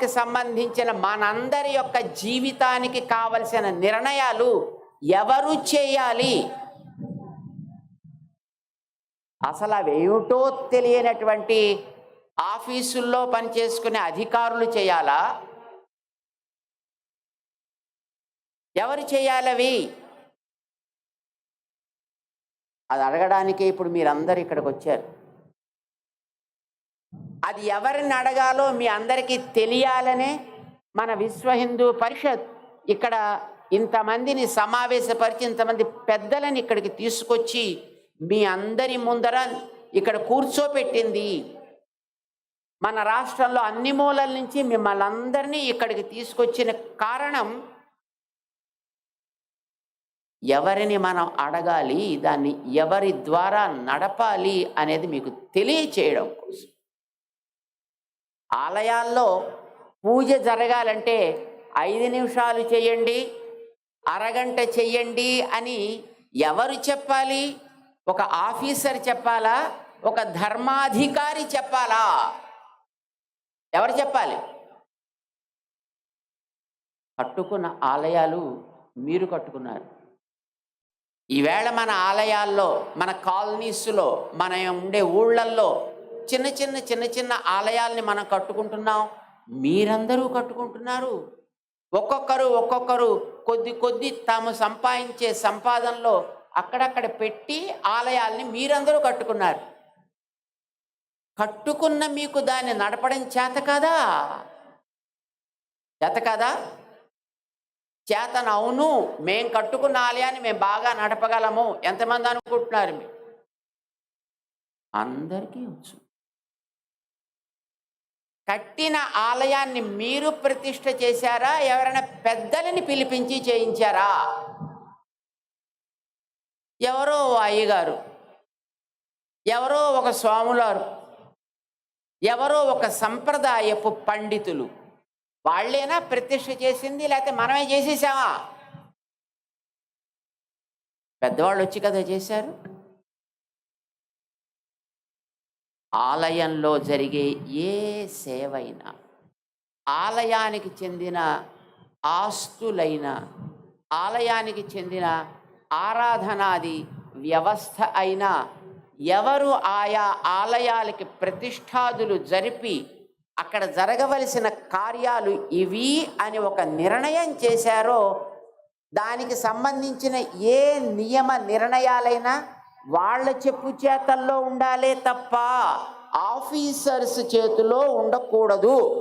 ఆలయానికి సంబంధించిన మనందరి యొక్క జీవితానికి కావలసిన నిర్ణయాలు ఎవరు చేయాలి? అసలు అవేమిటో తెలియనటువంటి ఆఫీసుల్లో పనిచేసుకునే అధికారులు చేయాలా? ఎవరు చేయాలవి? అది అడగడానికే ఇప్పుడు మీరందరూ ఇక్కడికి వచ్చారు. అది ఎవరిని అడగాలో మీ అందరికీ తెలియాలనే మన విశ్వ హిందూ పరిషత్ ఇక్కడ ఇంతమందిని సమావేశపరిచి ఇంతమంది పెద్దలని ఇక్కడికి తీసుకొచ్చి మీ అందరి ముందర ఇక్కడ కూర్చోపెట్టింది. మన రాష్ట్రంలో అన్ని మూలల నుంచి మిమ్మల్ని అందరినీ ఇక్కడికి తీసుకొచ్చిన కారణం ఎవరిని మనం అడగాలి, దాన్ని ఎవరి ద్వారా నడపాలి అనేది మీకు తెలియచేయడం కోసం. ఆలయాల్లో పూజ జరగాలంటే 5 నిమిషాలు చేయండి, అరగంట చెయ్యండి అని ఎవరు చెప్పాలి? ఒక ఆఫీసర్ చెప్పాలా? ఒక ధర్మాధికారి చెప్పాలా? ఎవరు చెప్పాలి? కట్టుకున్న ఆలయాలు మీరు కట్టుకున్నారు. ఈవేళ మన ఆలయాల్లో, మన కాలనీస్లో, మన ఉండే ఊళ్ళల్లో చిన్న చిన్న ఆలయాల్ని మనం కట్టుకుంటున్నాం. మీరందరూ కట్టుకుంటున్నారు. ఒక్కొక్కరు కొద్ది తాము సంపాదించే సంపాదనలో అక్కడక్కడ పెట్టి ఆలయాల్ని మీరందరూ కట్టుకున్నారు. కట్టుకున్న మీకు దాన్ని నడపడం చేత కాదా? చేతన అవును, మేం కట్టుకున్న ఆలయాన్ని మేము బాగా నడపగలము ఎంతమంది అనుకుంటున్నారు? మీరు అందరికీ వచ్చు. కట్టిన ఆలయాన్ని మీరు ప్రతిష్ఠ చేశారా? ఎవరైనా పెద్దలని పిలిపించి చేయించారా? ఎవరో అయ్యగారు, ఎవరో ఒక స్వాములారు, ఎవరో ఒక సంప్రదాయపు పండితులు వాళ్ళేనా ప్రతిష్ఠ చేసింది? లేకపోతే మనమే చేసేసామా? పెద్దవాళ్ళు వచ్చి కదా చేశారు. ఆలయంలో జరిగే ఏ సేవైనా, ఆలయానికి చెందిన ఆస్తులైనా, ఆలయానికి చెందిన ఆరాధనాది వ్యవస్థ అయినా ఎవరు ఆయా ఆలయాలకి ప్రతిష్ఠాదులు జరిపి అక్కడ జరగవలసిన కార్యాలు ఇవి అని ఒక నిర్ణయం చేశారో దానికి సంబంధించిన ఏ నియమ నిర్ణయాలైనా వాళ్ళ చెప్పు చేతల్లో ఉండాలే తప్ప ఆఫీసర్స్ చేతిలో ఉండకూడదు.